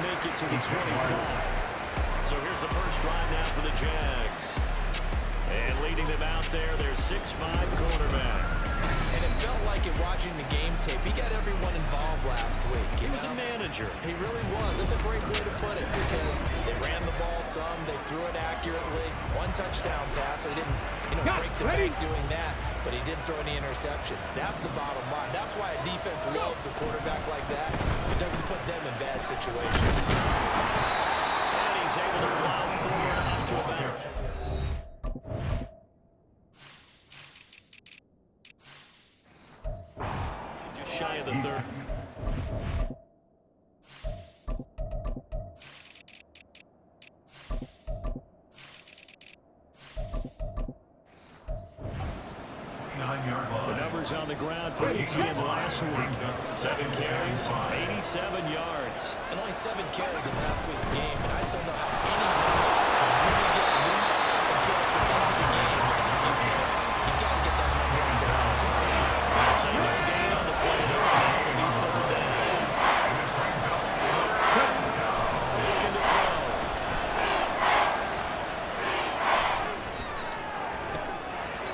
make it to the 25. So here's the first drive now for the Jags. And leading them out there, their 6'5" quarterback. And it felt like it watching the game tape. He got everyone involved last week. He was a manager. He really was. That's a great way to put it because they ran the ball some. They threw it accurately. One touchdown pass, so he didn't break the bank doing that. But he didn't throw any interceptions. That's the bottom line. That's why a defense loves a quarterback like that. It doesn't put them in bad situations. And he's able to plow forward up to about shy of the third. The numbers on the ground for ETN last week. 7 carries, 87 yards. And only 7 carries in last week's game. And I just don't know how anyone can really get loose and feel like they're into the game with a few carries. You've got to get that number up to around 15. So no gain on the play there. It'll be third down. Looking to throw.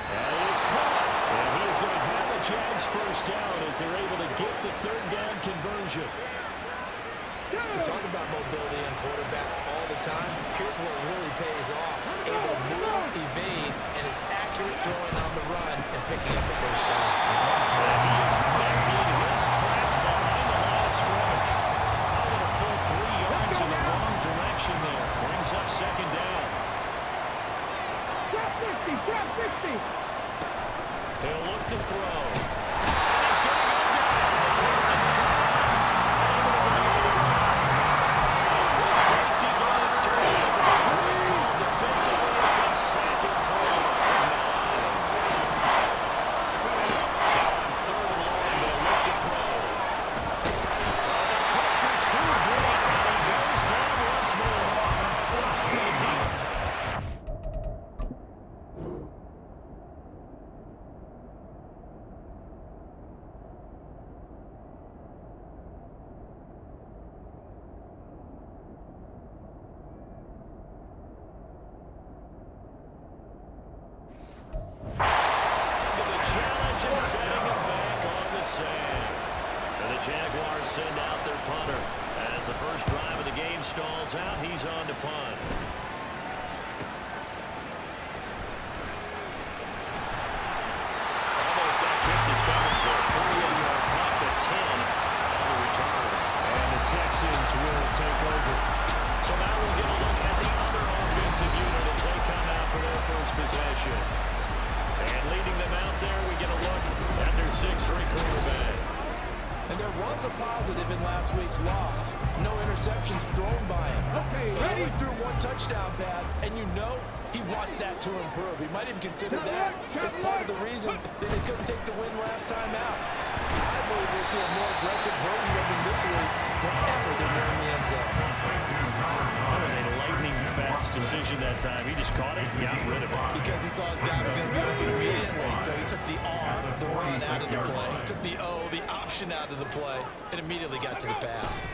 That is caught. And he is going to have the Jags first down as they're able to get the third down conversion. We talk about mobility in quarterbacks all the time. Here's where it really pays off. Able to move, evade, and is accurate throwing on the run and picking up the first down. And he is making his tracks behind the line of scrimmage. Calling a full 3 yards in the wrong direction there. Brings up second down. Drop 50, drop 50. He'll look to throw. And he's going to go down. The Texans come. The safety blitz turns out to be a great call defensively as they sack him for a loss of 9. On third and long, they'll look to throw. The pressure too great, and he goes down once more. Jaguars send out their punter. As the first drive of the game stalls out, he's on to punt. Almost outkicked his coverage there. 48-yard punt to 10 on the return. And the Texans will take over. So now we'll get a look at the other offensive unit as they come out for their first possession. And leading them out there, we get a look at their 6'3" quarterback. And there was a positive in last week's loss. No interceptions thrown by him. Okay, He ready? only threw 1 touchdown pass, and you know he wants that to improve. He might even consider that as part of the reason that they couldn't take the win last time out. I believe we'll see a more aggressive version of him this week whenever they're near the end zone. That was a lightning-fast decision that time. He just caught it and got rid of it. Because he saw his guy was going to be open immediately, so he took the R, the run, out of the play. He took the O, the option out of the play, and immediately got to the pass.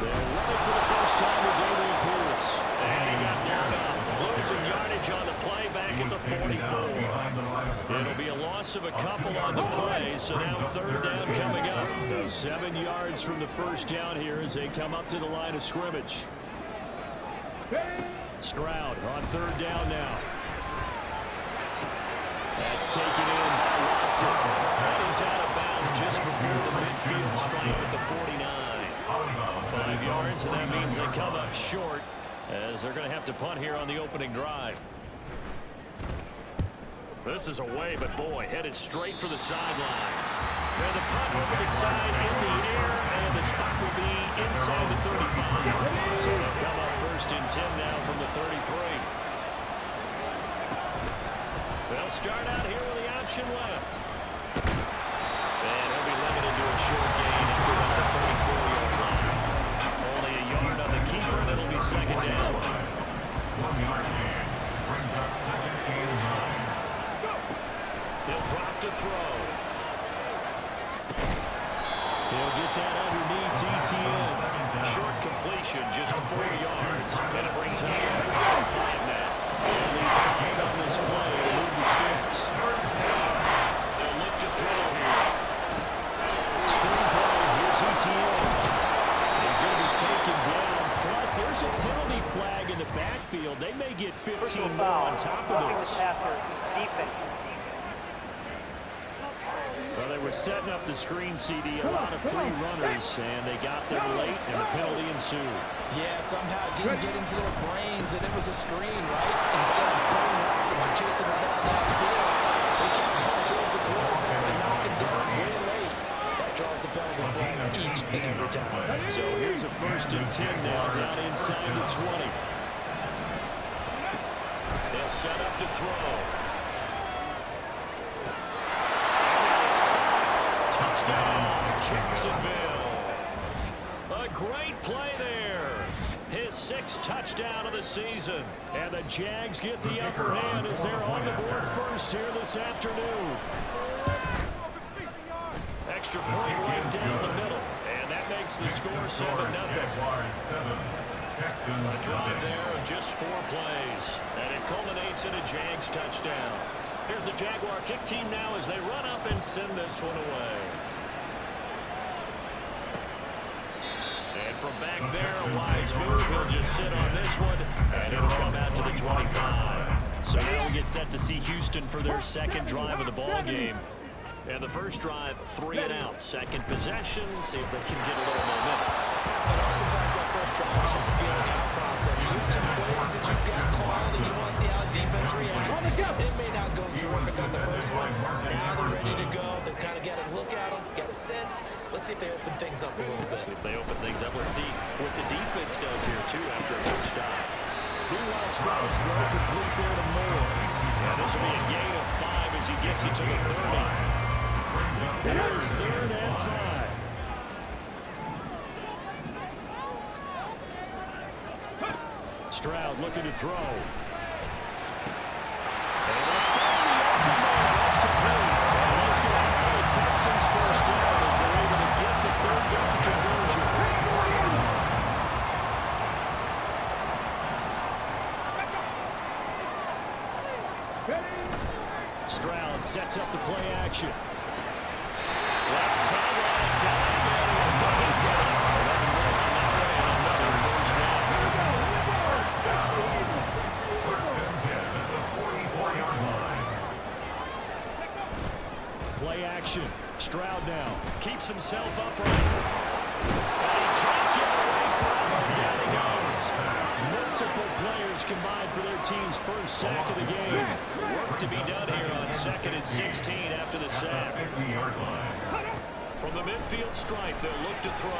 They're running for the first time with Damian Pierce. And he got blown up. Losing yardage on the play back at the 44. It'll be a loss of a couple on the play, so now third down coming up. So 7 yards from the first down here as they come up to the line of scrimmage. Stroud on third down now. That's taken in by Watson. That is out of bounds just before the midfield stripe at the 49. 5 yards, and that means they come up short as they're going to have to punt here on the opening drive. This is away, but boy, headed straight for the sidelines. And the punt over the side in the air, and the spot will be inside the 35. So they'll come up first and 10 now from the 33. They'll start out here with the option left. And he'll be limited to a short gain up to about the 34-yard line. Only a yard on the keeper, and it'll be second down. 1 yard gain brings up second and 9. He'll drop to throw. He'll get that underneath ETN. Short completion. completion, just 4 yards. And it brings up 5 now. Only 5 on this play to move the sticks. They'll look to throw here. Screen play. Here's ETN. He's going to be taken down. Plus, there's a penalty flag in the backfield. They may get 15 more on top of this. Well, they were setting up the screen, CD, a lot of free runners, and they got there late, and a penalty ensued. Yeah, somehow it didn't get into their brains, and it was a screen, right? Instead of going around and chasing the ball downfield, they kept going towards the quarterback and knocking down way late. That draws the penalty flag each and every time. So here's a 1st and 10 now, down inside the 20. They'll set up to throw. Touchdown, Jacksonville. A great play there. His 6th touchdown of the season. And the Jags get the upper hand as they're on the board first here this afternoon. Extra point right down the middle. And that makes the score 7-0. A drive there of just 4 plays. And it culminates in a Jags touchdown. Here's the Jaguar kick team now as they run up and send this one away. And from back there, a wise move. He'll just sit on this one, and it'll come out to the 25. So now we get set to see Houston for their 2nd drive of the ball game. And the first drive, 3 and out. 2nd possession, see if they can get a little momentum. And oftentimes that first drive is just a feeling out process. You have some plays that you've got called and you want to see how defense reacts. It may not go terrific on the first one. Now they're ready to go. They've kind of got to look at them, get a sense. Let's see if they open things up a little bit. See if they open things up. Let's see what the defense does here, too, after a good stop. Meanwhile, Stroud's throw complete there to Moore. Yeah, this will be a gain of 5 as he gets it to the 30. Here's 3rd and 5. Stroud looking to throw. And they'll find the open man. That's complete. And he's going to have the Texans first down as they're able to get the 3rd down conversion. Stroud sets up the play action. Left sideline dive, and looks like he's got it. 11 more on that way, and another first down. Play action. Stroud now keeps himself upright. And he can't get away from it, and down he goes. Multiple players combined for their team's first sack of the game. Work to be done here on 2nd and 16 after the sack. From the midfield stripe, they'll look to throw.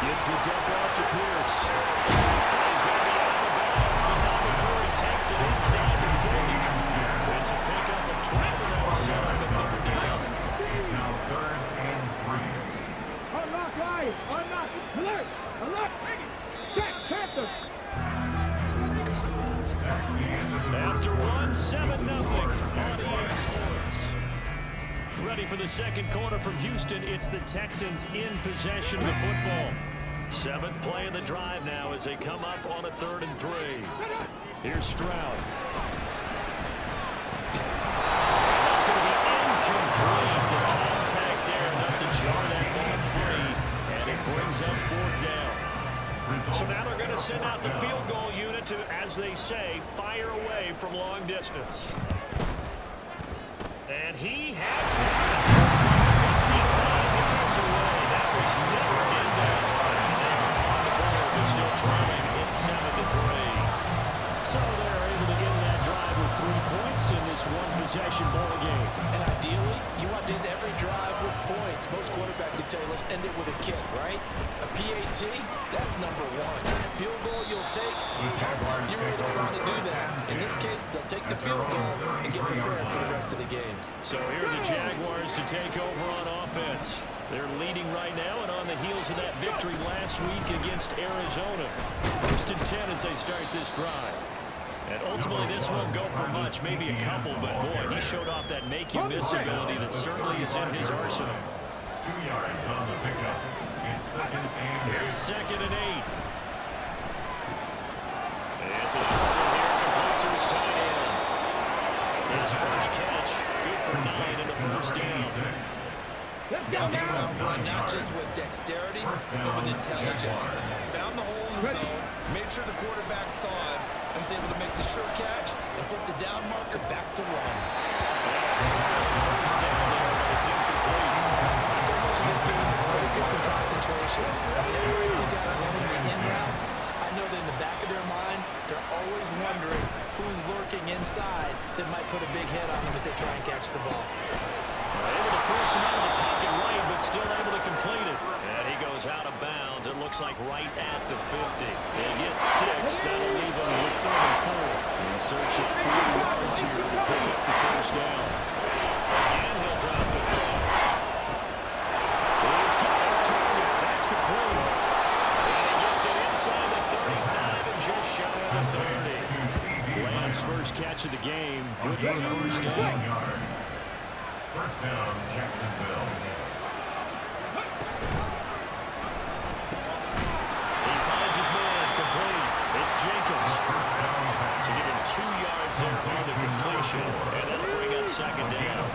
Gets the dump off to Pierce. He's going to be out of bounds, but not before he takes it inside the 40. It's a pickup of 12 and set up the 3rd down. It's now 3rd and 3. Unlock right! Unlock! Alert! Alert! Check! Panther! After one, 7-0 on EA Sports. Ready for the 2nd quarter from Houston. It's the Texans in possession of the football. 7th play of the drive now as they come up on a 3rd and 3. Here's Stroud. That's going to be incomplete. The contact there enough to jar that ball free, and it brings up 4th down. So now they're going to send out the field goal unit to, as they say, fire away from long distance. And he has got it from 55 yards away. That was never in there. On the board, but still trailing. It's 7-3. So they're able to end that drive with 3 points in this one-possession ball game. And ideally, you want to end every drive with points. Most quarterbacks would tell you, let's end it with a kick, right? A PAT, that's number 1. Field goal you'll take, punts, you really don't want to do that. In this case, they'll take the field goal and get prepared for the rest of the game. So here are the Jaguars to take over on offense. They're leading right now and on the heels of that victory last week against Arizona. 1st and 10 as they start this drive. And ultimately, this won't go for much, maybe a couple, but boy, he showed off that make-you-miss ability that certainly is in his arsenal. 2 yards on the pickup. It's 2nd and 8. Here's 2nd and 8. And it's a short one here, complete to his tight end. His first catch, good for 9 and a first down. That was a well run, not just with dexterity, but with intelligence. Found the hole in the zone, made sure the quarterback saw it, and was able to make the sure catch and flip the down marker back to run. First down there, but it's incomplete. So much of this game is focus and concentration. Whenever I see guys running the in route, I know that in the back of their mind, they're always wondering who's lurking inside that might put a big hit on them as they try and catch the ball. Able to force him out of the pocket right, but still able to complete it. And he goes out of bounds. It looks like right at the 50. They get 6. That'll leave him with 34. In search of 4 yards here to pick up the first down. Again, he'll drop the throw. He's got his target. That's complete. And he gets it inside the 35 and just shy of the 30. Lamb's first catch of the game. Good for the first down. First down, Jacksonville. He finds his man, complete. It's Jenkins. So give him 2 yards there on the completion, and that'll bring up 2nd down.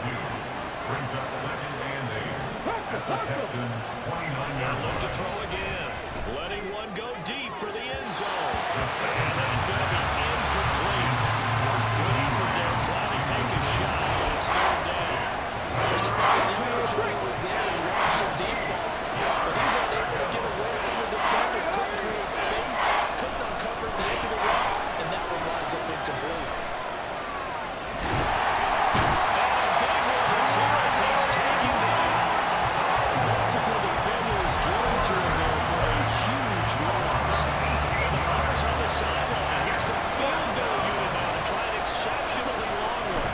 Brings up 2nd and 8. At the Texans, 29-yard Look to line. throw again. Letting one go deep for the end zone. And that's going to be incomplete. Good effort there, trying to take a shot, but it's 3rd down. And it's all the opportunity was there and launched a deep ball. But he's unable to get away from the defender, couldn't create space, couldn't uncover the end of the route, and that one winds up incomplete. And a big one is here as he's taking down. Multiple defenders getting to him there for a huge loss. And the players on the sideline. Here's the field goal unit now to try an exceptionally long one.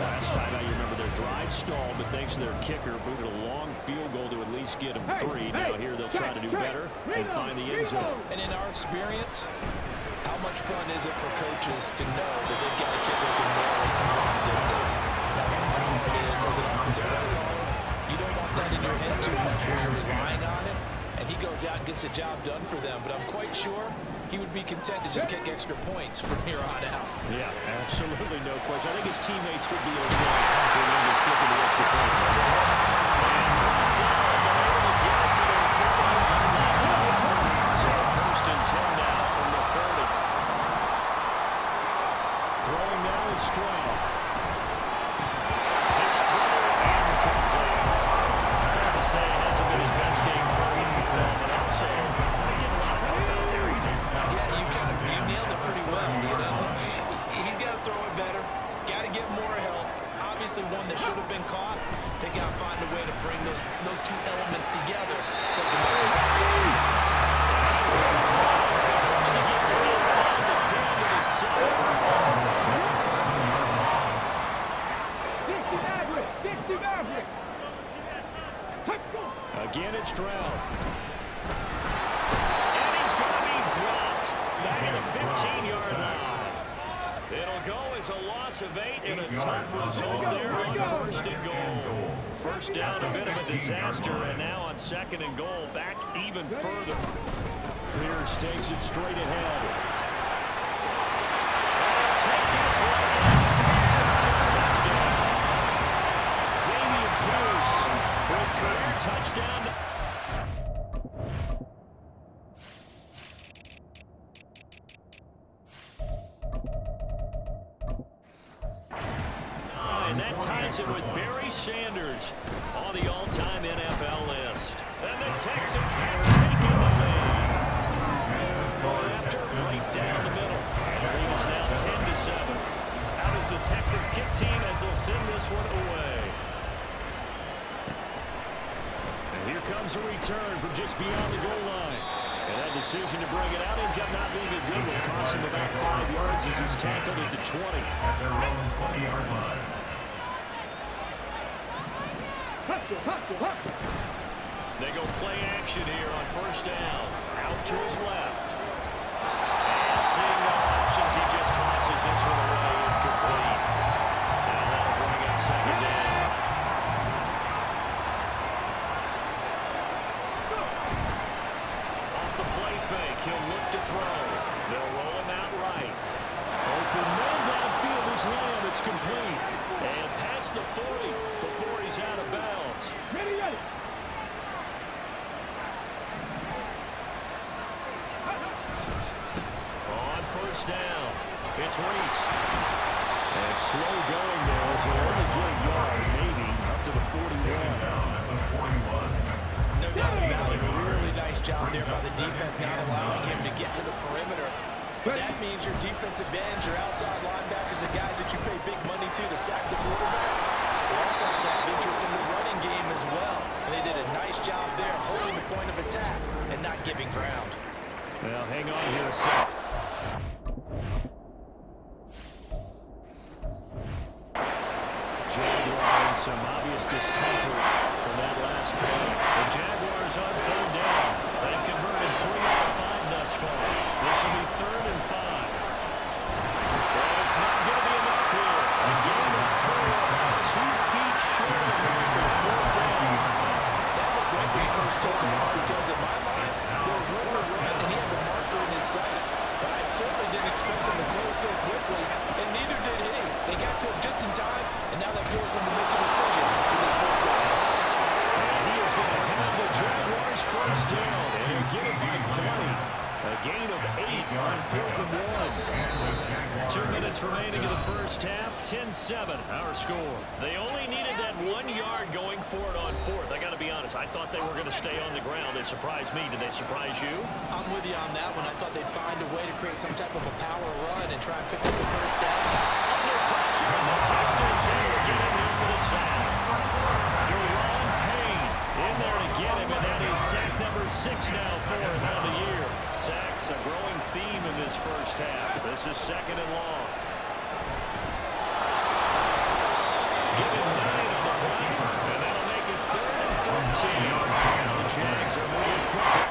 Last time I remember their drive stalled, but thanks to their kicker, booted a long field goal to at least get them 3. Now here they'll try to do better and find the end zone. And in our experience, how much fun is it for coaches to know that they've got a kicker who can narrate from long distance? Now, how hard it is as an offensive play caller. You don't want that in your head too much where you're relying on it, and he goes out and gets the job done for them. But I'm quite sure he would be content to just kick extra points from here on out. Yeah, absolutely no question. I think his teammates would be okay with him just kicking the extra points as well. And down, they're able to get it to their 40-yard line. So 1st and 10 now from the 30. Throwing now is Stroud. His throw incomplete. Fair to say it hasn't been his best game throwing football, but also they get a lot of help out there either. You nailed it pretty well, you know. He's got to throw it better, got to get more help. Obviously one that should have been caught. They got to find a way to bring those two elements together so they can make some progress in this one. First to get to inside the 10 with his 7. Again, it's Stroud. And he's going to be dropped back at the 15-yard line. It'll go as a loss of 8 and a tough result there on 1st and goal. First down, a bit of a disaster, and now on 2nd and goal, back even further. Pierce takes it straight ahead. And take this one for a Texans touchdown. Dameon Pierce with career touchdown. And that ties it with Barry Sanders on the all-time NFL list. And the Texans have taken the lead. After right down the middle. And the lead is now 10-7. Out is the Texans kick team as they'll send this one away. And here comes a return from just beyond the goal line. And that decision to bring it out ends up not being a good one. Costs him about 5 yards as he's tackled at the 20. At their own 20-yard line. They go play action here on first down. Out to his left. And seeing no options, he just tosses this one away incomplete. And that'll bring up second down. Off the play fake, he'll look to throw. They'll roll him out right. Open man downfield is Lamb. It's complete. And past the 40 before he's out of bounds. Ready. On first down, it's Reese. And slow going there as he'll only get a yard, maybe up to the 41. No doubt about it. A really nice job there by the defense, not allowing him to get to the perimeter. But that means your defensive ends, your outside linebackers, the guys that you pay big money to sack the quarterback, they also have to have interest in the running game as well. And they did a nice job there holding the point of attack and not giving ground. Well, hang on here a sec. Jaguars, some obvious discomfort from that last play. The Jaguars on third down. They've converted 3 out of 5 thus far. This will be 3rd and 5. Well, it's not going to be enough here. A gain of 4, 2 feet short of the 4th down. That looked great when he first took him off because in my mind, there was room to run and he had the marker in his sight. But I certainly didn't expect him to close so quickly, and neither did he. They got to him just in time, and now that forces him to make a decision with his 4th down. And he is going to have the Jaguars first down, and he'll get it by plenty. A gain of 8 on 4th and 1. 2 minutes remaining in the first half, 10-7 our score. They only needed that 1 yard going for it on 4th. I got to be honest, I thought they were going to stay on the ground. They surprised me. Did they surprise you? I'm with you on that one. I thought they'd find a way to create some type of a power run and try and pick up the first down. Under pressure, and the Texans able to get him here for the sack. Deron Payne in there to get him, and that is sack number 6 now for him on the year. Sacks a growing theme in this first half. This is 2nd and long. Give him 9 on the play, and that'll make it 3rd and 13. The Jags are moving quickly.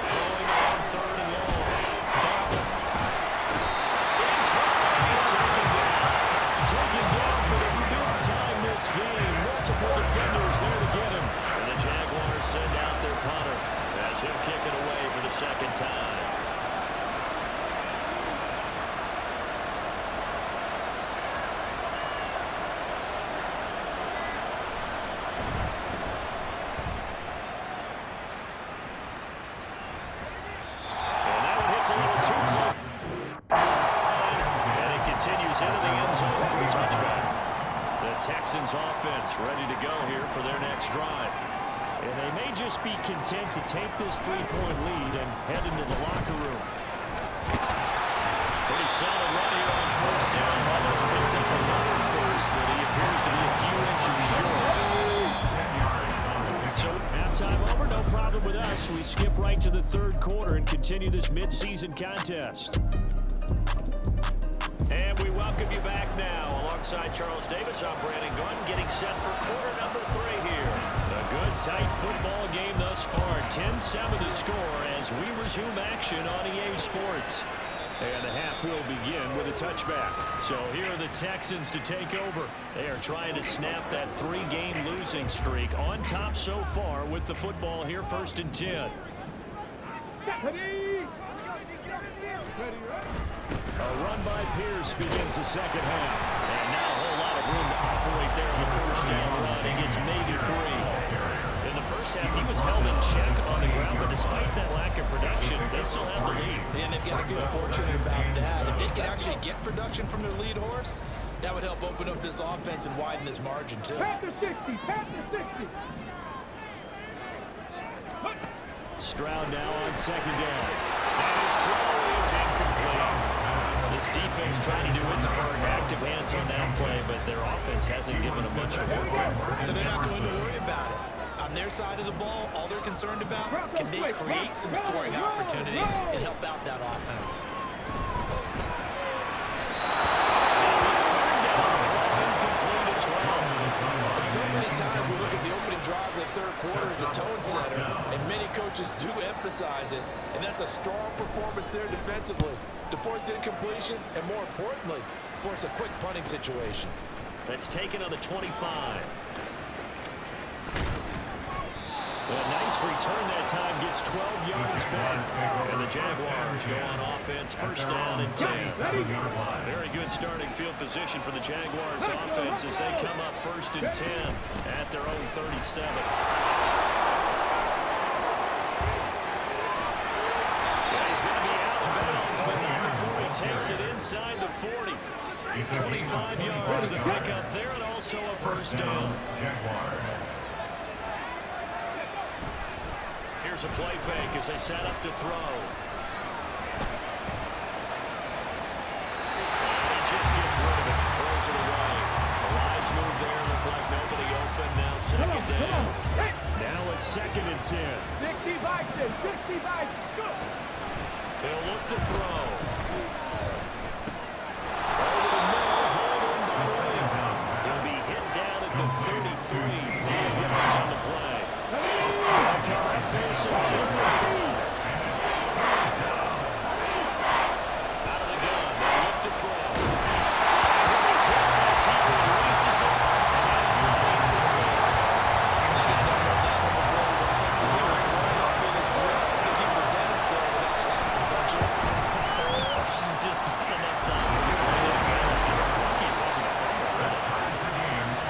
Throwing on 3rd and long. He's taken down for the 5th time this game. Multiple defenders there to get him. And the Jaguars send out their punter as he'll kick it away for the 2nd time. And that one hits a little too close. And it continues into the end zone for a touchback. The Texans offense ready to go here for their next drive. And they may just be content to take this 3-point lead and head into the locker room. Pretty solid run here on first down. Almost picked up another first, but he appears to be a few inches short. So halftime over, no problem with us. We skip right to the 3rd quarter and continue this midseason contest. And we welcome you back now. Alongside Charles Davis, I'm Brandon Gunn, getting set for quarter number 3 here. A good, tight football game thus far. 10-7 the score as we resume action on EA Sports. And the half will begin with a touchback. So here are the Texans to take over. They are trying to snap that 3-game losing streak. On top so far with the football here, 1st and 10. A run by Pierce begins the 2nd half. And now a whole lot of room to operate there on the first down run. He gets maybe 3. In the first half, he was held in check on the ground, but despite that lack of production, they still have the lead. And they've got to feel fortunate about that. If they can actually get production from their lead horse, that would help open up this offense and widen this margin, too. Panther 60, Panther 60. Stroud now on 2nd down. And his throw is incomplete. This defense trying to do its part, active hands on that play, but their offense hasn't given them much to work with. So they're not going to worry about it. On their side of the ball, all they're concerned about, can they create some scoring opportunities and help out that offense? emphasize it, and that's a strong performance there defensively to force incompletion and, more importantly, force a quick punting situation. That's taken on the 25. A nice return that time, gets 12 yards back. And the Jaguars go on offense, first down and 10. Very good starting field position for the Jaguars offense as they come up first and 10 at their own 37. Yeah, he's going to be out of bounds, but not before he takes it inside the 40. 25 yards, the pickup there, and also a first down. Here's a play fake as they set up to throw. And he just gets rid of it, throws it away. A wise move there, looked like nobody open, now second down. Now a second and 10. 65, 65, go! He'll look to throw. He'll be hit down at the 33, 5 yards on the play. Facing forward feet. Out of the gun, they look to throw. As he releases it. Just not enough time. He wasn't fumbled.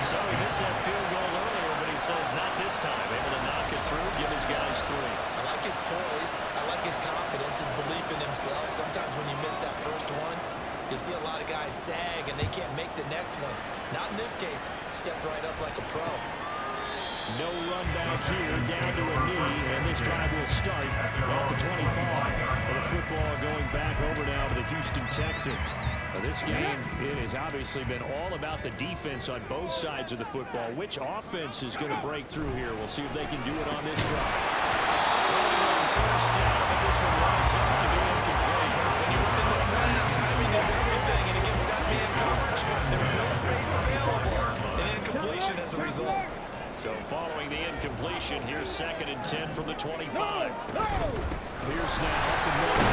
So he missed that field goal earlier, but he says not this time. Able to knock it through, give his guys 3. I like his poise. I like his confidence, his belief in himself. Sometimes when you miss that first one, you see a lot of guys sag and they can't make the next one. Not in this case. Stepped right up like a pro. No run back here, down to a knee, and this drive will start at the 25. And the football going back over now to the Houston Texans. Now, this game, it has obviously been all about the defense on both sides of the football. Which offense is going to break through here? We'll see if they can do it on this drive. First down, but this one lines up to be incomplete. When you run in the slam, timing is everything, and against that man coverage, there's no space available. An incompletion as a result. So following the incompletion, here's second and 10 from the 25. Here's now up the middle.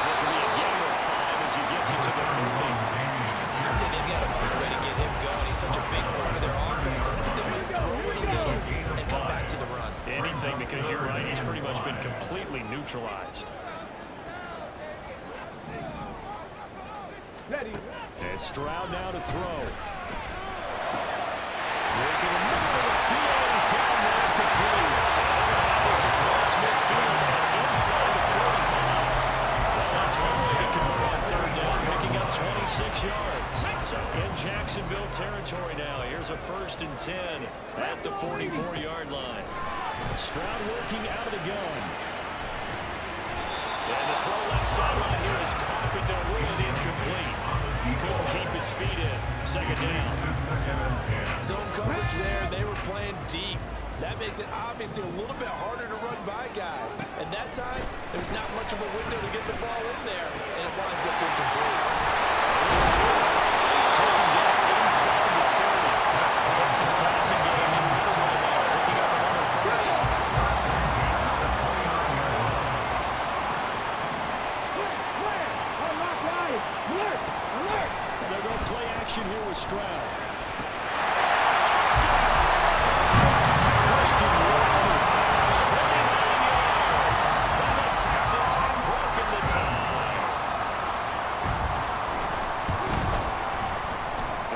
This will be a game of 5 as he gets it to the 40. I'd say they've got to find a way to get him going. He's such a big part of their offense. I wonder if they might throw it a little and come back to the run. Anything, because you're right, he's pretty much been completely neutralized. Ready. And Stroud now to throw. Working in the middle of the field, he's got him there complete. That was across midfield inside the 45. Well, that's one way to convert on third down, picking up 26 yards. So in Jacksonville territory now, here's a first and 10 at the 44-yard line. Stroud working out of the gun. And the throw left sideline here is caught, but they'll rule it incomplete. Couldn't keep his feet in. Second down. Zone coverage there, they were playing deep. That makes it obviously a little bit harder to run by guys. And that time, there's not much of a window to get the ball in there, and it winds up incomplete. He's taken down inside the 30. Texans passing game in middle right now, picking up another first. They're going to play action here with Stroud. Touchdown! Christian Watson, 29 yards. And the Texans have broken the tie.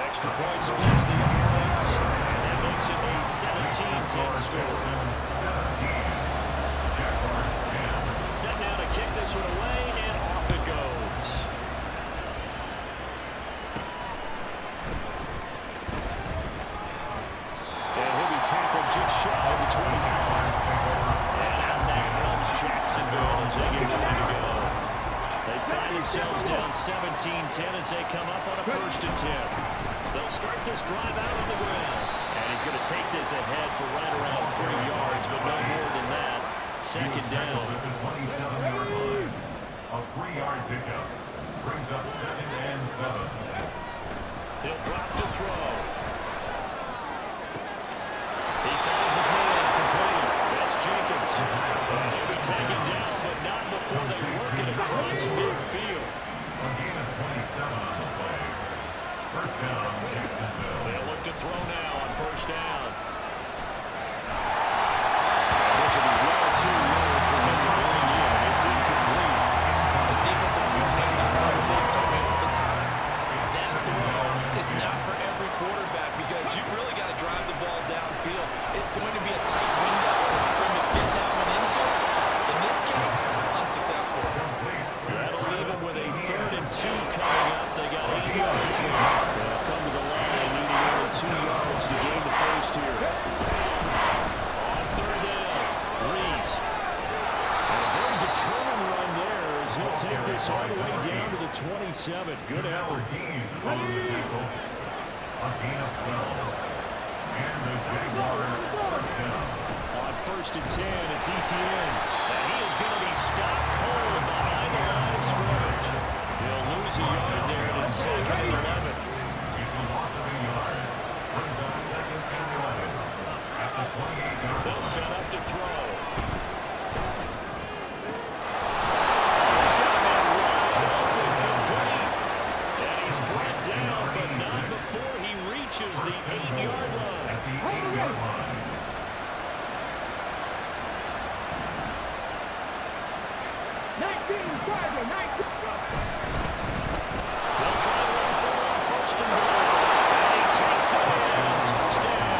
Extra point splits the offense and makes it a 17-10 score. Set now to kick this one away, and off it goes. And he'll be tackled just shy of the 25. And out there comes Jacksonville as they get ready to go. They find themselves down 17-10 as they come up on a first and 10. They'll start this drive out on the ground. And he's going to take this ahead for right around 3 yards, but no more than that. Second down. At the 27-yard line. A 3-yard pickup brings up 2nd and 7. He'll drop to throw. He finds his man complete. That's Jenkins. He'll be taken down First down, Jacksonville. They'll look to throw now on first down. This will be well too low for him to bring in. It's incomplete. As defensive coordinators probably tell me all the time, that throw is not for every quarterback because you've really got to drive the ball downfield. It's going to be a tight window for him to fit that one into. In this case, unsuccessful. That'll leave him with a 3rd and 2 coming up. They got 8 yards left. They'll come to the line needing only 2 yards to gain the first here. On 3rd down, Reese. And a very determined run there as he'll take this all the way down to the 27. Good effort. On the tackle. A gain of 12. And the Jaguars first down. On 1st and 10, it's ETN. And he is going to be stopped cold behind the line of scrimmage. He'll lose a yard there, and it's 2nd and 11. It's a loss of a yard. Brings up 2nd and 11. At the 28-yard They'll line. set up to throw. He's got a man wide open, complete. And he's brought down, but not before he reaches the 8-yard line. At the 8-yard line. 19, Tiger, 19. They'll try to run for on 1st and goal. And he takes it in. Touchdown,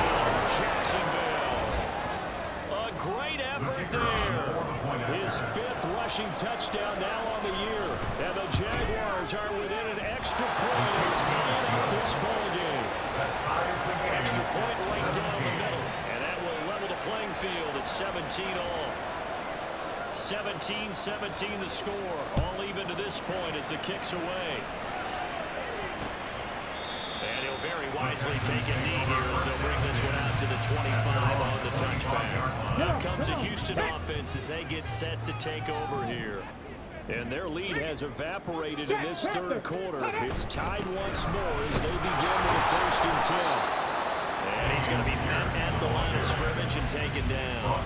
Jacksonville. A great effort there. His 5th rushing touchdown now on the year. And the Jaguars are within an extra point of tying up this ballgame. Extra point right down the middle. And that will level the playing field at 17 all. 17-17 the score. All even to this point as the kick's away. And he'll very wisely take a knee here as they'll bring this one out to the 25 on the touchback. Now comes the Houston offense as they get set to take over here. And their lead has evaporated in this 3rd quarter. It's tied once more as they begin with a 1st and 10. And he's going to be met at the line of scrimmage and taken down.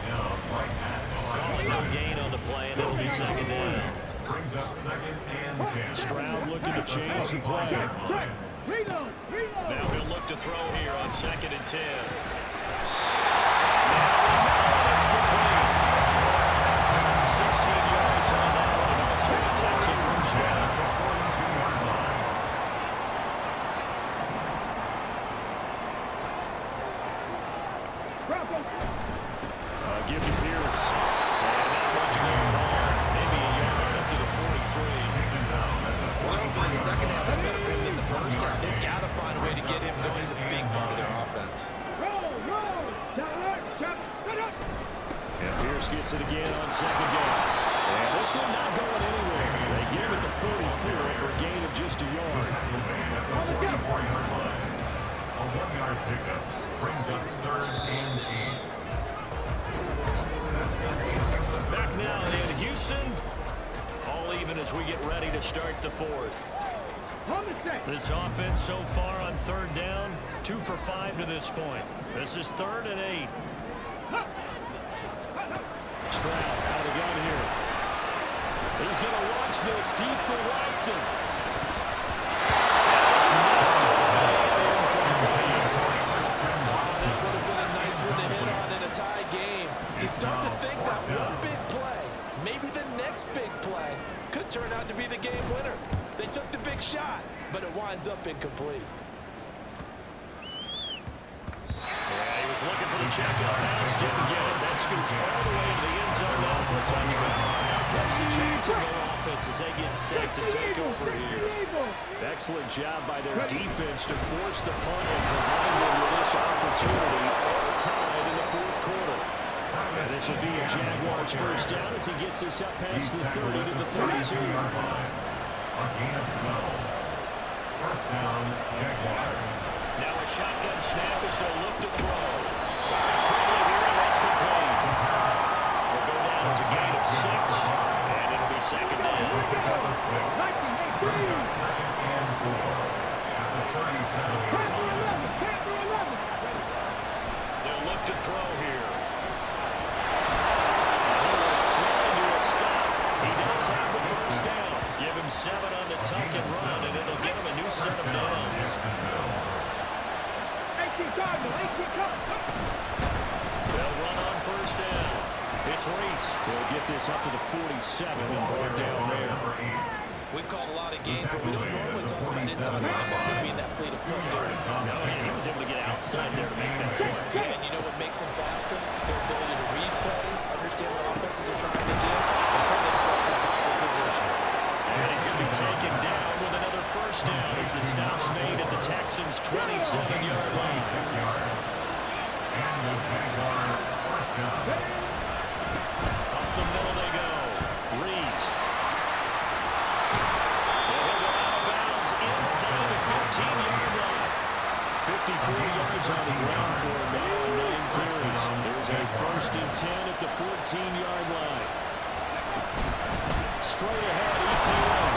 Calling no gain on the play, and it'll be 2nd down. Brings up 2nd and 10. Stroud looking to change the play. Now he'll look to throw here on 2nd and 10. It's complete. 16 yards on that one. Also a Texan first down. Give to Pierce. And not much there at all. Maybe a yard up to the 43. Well, hopefully the second half is better for him than the first half. They've got to find a way to get him going. He's a big part of their offense. And Pierce gets it again on 2nd down. And this one not going anywhere. They give it the 44 for a gain of just a yard. At the 44-yard line. A 1-yard pickup. Brings up 3rd and 8. Back now in Houston. All even as we get ready to start the 4th. This offense so far on 3rd down, 2 for 5 to this point. This is 3rd and 8. Stroud out of the gun here. He's going to launch this deep for Watson. It's knocked away and incomplete. That would have been a nice one to hit on in a tie game. You start to think that one big play, maybe the next big play, could turn out to be the game winner. They took the big shot, but it winds up incomplete. Yeah, he was looking for the checkup bounce, didn't get it. That scoots all the way to the end zone now for a touchdown. Now comes the Jacksonville offense as they get set to take over here. Excellent job by their defense to force the punt and provide them with this opportunity, all tied in the 4th quarter. And this will be a Jaguars first down as he gets this up past the 30 to the 32. A gain of 12. First down, Jaguars. Now a shotgun snap as they'll look to throw. Firing quickly here, and that's complete. We'll go down as a gain of 6, and it'll be 2nd down. Brings up 2nd and 4. At the 37-yard line. They'll look to throw here. He will slide to a stop. He does have the first down. Give him 7 on the tuck and run, and it'll give him a new set of downs. touchdown. It's Reese. He'll get this up to the 47 and brought down there. We've called a lot of games, but we don't normally talk about inside linebackers being that fleet of foot, do we? No, he was able to get outside there to make that play. Yeah, and you know what makes them faster? Their ability to read plays, understand what offenses are trying to do, and put themselves in proper position. And he's going to be taken down with another first down as the stop's made at the Texans' 27-yard line. And the Jaguar first down. Up the middle they go. Reese. Inside the 15-yard line. 54 yards on the ground for him now on 9 carries. There's a 1st and 10 at the 14-yard line. Straight ahead, ETN.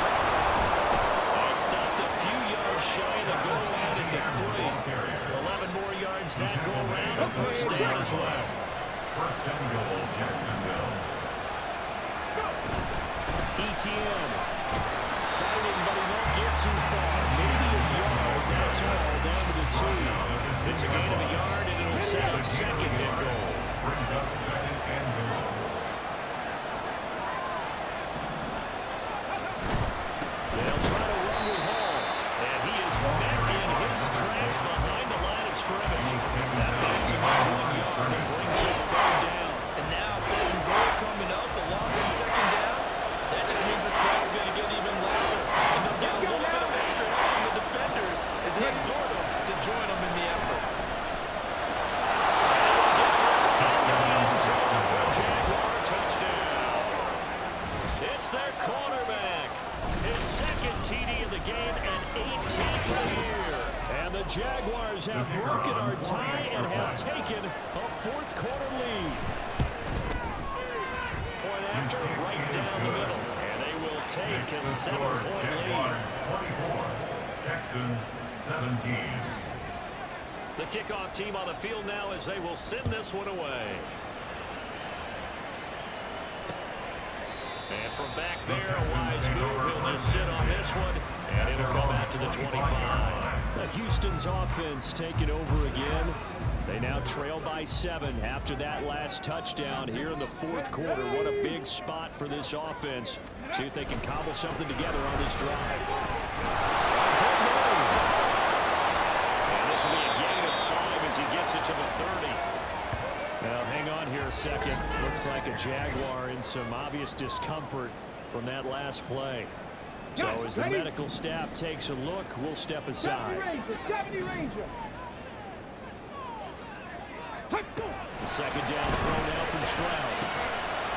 And stopped a few yards shy of the goal line at the 3. 11 more yards that go around. A first down as well. First and goal, Jacksonville. ETN. Fighting, but he won't get too far. Maybe a yard. That's all. Down to the 2. It's a gain of a yard, and it'll set up 2nd and goal. Brings up 2nd and goal. They'll try to run with Hall. And he is met in his tracks behind the line of scrimmage. That makes him 1 yard and brings up 3rd down. And now 3rd and goal coming up. The loss on 2nd down. That just means this crowd's going to get even louder. And they'll get a little bit of extra help from the defenders as they exhort them to join them in the effort. Jaguar touchdown. It's their cornerback. His 2nd TD of the game and 18th for the year. And the Jaguars have broken our tie and have taken a 4th quarter lead. Point after, right down the middle. And they will take a 7-point lead. 24, Texans 17. The kickoff team on the field now as they will send this one away. And from back there, a wise move. He'll just sit on this one, and it'll come out to the 25. Now Houston's offense taking over again. They now trail by 7 after that last touchdown here in the 4th quarter. What a big spot for this offense. See if they can cobble something together on this drive. And this will be a gain of 5 as he gets it to the 30. Now, hang on here a second. Looks like a Jaguar in some obvious discomfort from that last play. So as the medical staff takes a look, we'll step aside. 70 Ranger. The 2nd down throw now from Stroud.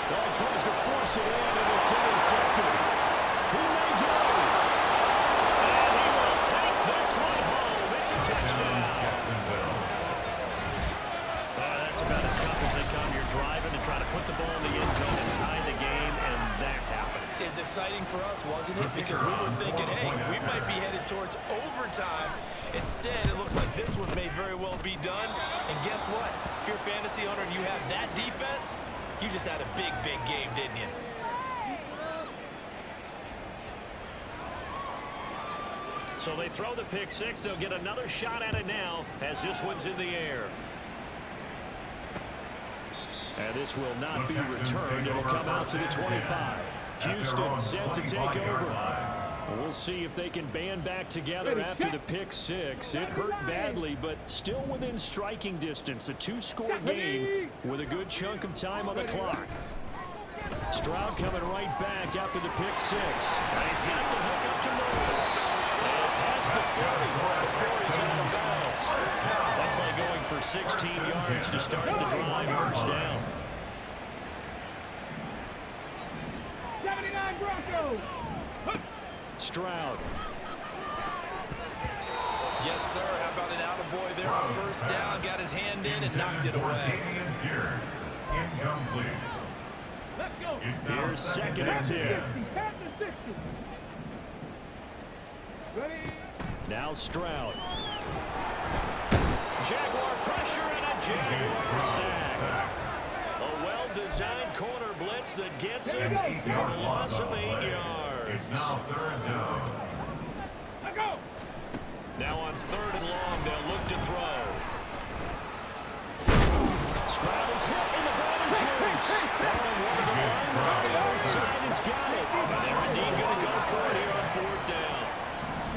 Ball tries to force it in, and it's intercepted. He may go. And he will take this one home. It's a touchdown. That's about as tough as they come. You're driving to try to put the ball in the end zone and tie the game, and that happens. It's exciting for us, wasn't it? Because we were thinking, hey, we might be headed towards overtime. Instead, it looks like this one may very well be done. And guess what? If you're a fantasy owner and you have that defense, you just had a big, big game, didn't you? So they throw the pick 6. They'll get another shot at it now as this one's in the air. And this will not be returned. It'll come out to the 25. Houston set to take over. We'll see if they can band back together after the pick 6. It hurt badly, but still within striking distance. A 2-score game with a good chunk of time on the clock. Stroud coming right back after the pick 6. And he's got the hook up to move. And past the 40 before he's out of bounds. That play going for 16 yards to start the drive. First down. 79 Broncos. Stroud. Yes, sir. How about an attaboy there on first down? Got his hand in and knocked it away. Incomplete. Let's go. Here's 2nd and 10. Ready? Now Stroud. Jaguar pressure and a Jaguar sack. A well-designed corner blitz that gets him for a loss of 8 yards. It's now 3rd down. Let's go. Now on 3rd and long, they'll look to throw. Stroud is hit and the ball is loose. And one of the linemen on the other side has got it. And they're indeed going to go for it here on fourth down.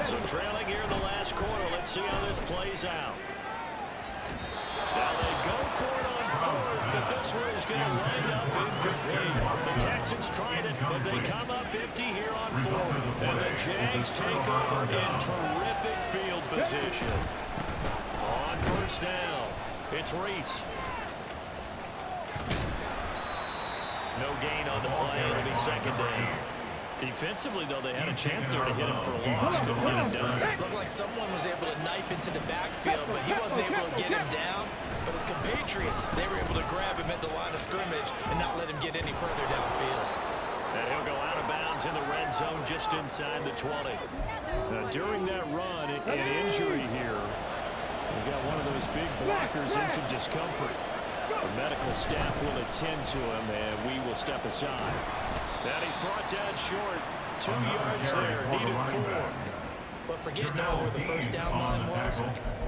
So trailing here in the last quarter. Let's see how this plays out. Now they go for it on fourth, but this one is going to wind up incomplete. The Texans tried it, but they come up empty here on fourth. And the Jags take over in terrific field position. On first down, it's Reese. No gain on the play. It'll be second down. Defensively, though, they had a chance there to hit him for a loss. Couldn't get him done. Looked like someone was able to knife into the backfield, but he wasn't able to get him down. But his compatriots, they were able to grab him at the line of scrimmage and not let him get any further downfield. And he'll go out of bounds in the red zone just inside the 20. Now, during that run, an injury here. We've got one of those big blockers in some discomfort. The medical staff will attend to him, and we will step aside. And he's brought down short. 2 yards there, needed 4. But forget knowing where the first down line was.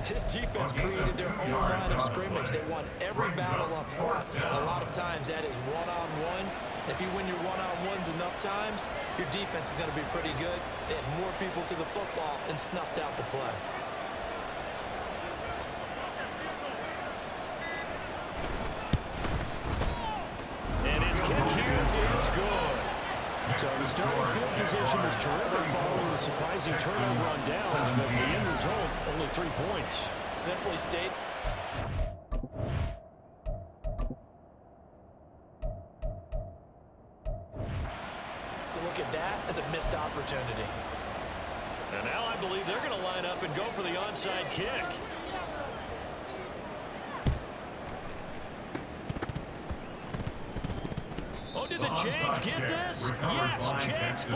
This defense created their own line of scrimmage. They won every battle up front. And a lot of times that is one-on-one. If you win your one-on-ones enough times, your defense is going to be pretty good. They had more people to the football and snuffed out the play. And his kick here is good. So the starting field position was terrific following the surprising turnover on downs, but the end result, only 3 points. Simply state. To look at that as a missed opportunity. And now I believe they're going to line up and go for the onside kick. Oh, did the Jags get this? Yes, Jags.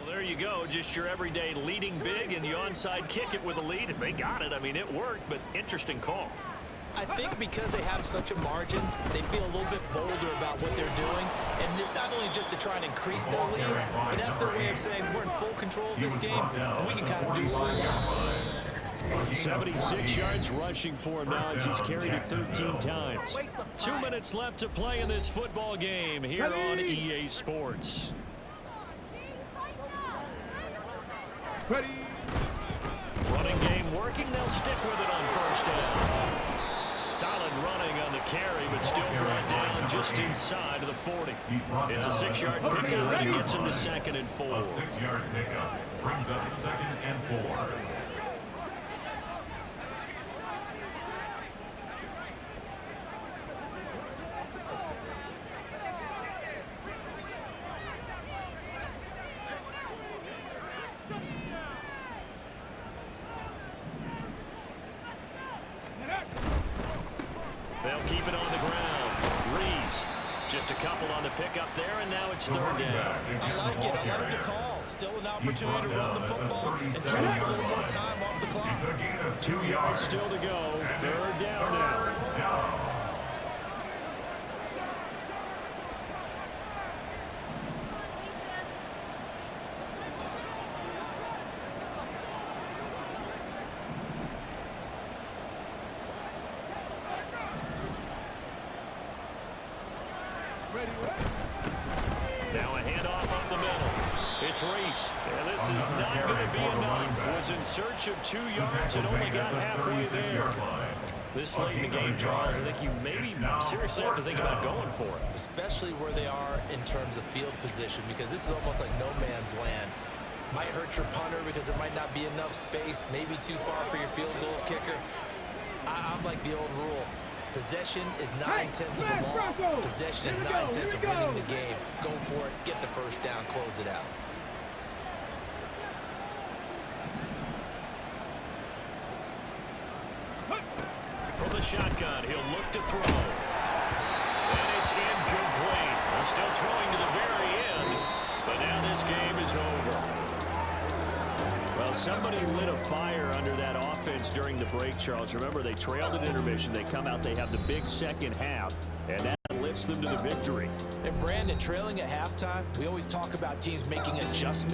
There you go, just your everyday leading big and the onside kick it with a lead. And they got it. I mean, it worked, but interesting call. I think because they have such a margin, they feel a little bit bolder about what they're doing. And it's not only just to try and increase their lead, but that's their way of saying we're in full control of this game, and we can kind of do what we want. 76 yards rushing for him now as he's carried it 13 times. 2 minutes left to play in this football game here on EA Sports. Ready. Running game working. They'll stick with it on first down. Solid running on the carry, but still brought down just inside of the 40. It's a 6-yard pickup, and it gets him to 2nd and 4. A 6-yard pickup brings up 2nd and 4. They'll keep it on the ground. Reese, just a couple on the pickup there, and now it's 3rd down. I like it. I like the call. Still an opportunity to run the football and try a little more time off the clock. 2 yards still to go. 3rd down now. Now a handoff up the middle. It's Reese. And this is not going to be enough. Was in search of 2 yards and only got halfway there. This late in the game, Charles, I think you maybe seriously have to think about going for it. Especially where they are in terms of field position, because this is almost like no man's land. Might hurt your punter because there might not be enough space, maybe too far for your field goal kicker. I'm like the old rule. Possession is 9/10 of the law. Possession is 9/10 of winning the game. Go for it, get the first down, close it out. From the shotgun, he'll look to throw. And it's incomplete. He's still throwing to the very end, but now this game is over. Well, somebody lit a fire under that offense offense during the break, Charles. Remember, they trailed at intermission. They come out, they have the big second half, and that lifts them to the victory. And Brandon, trailing at halftime, we always talk about teams making adjustments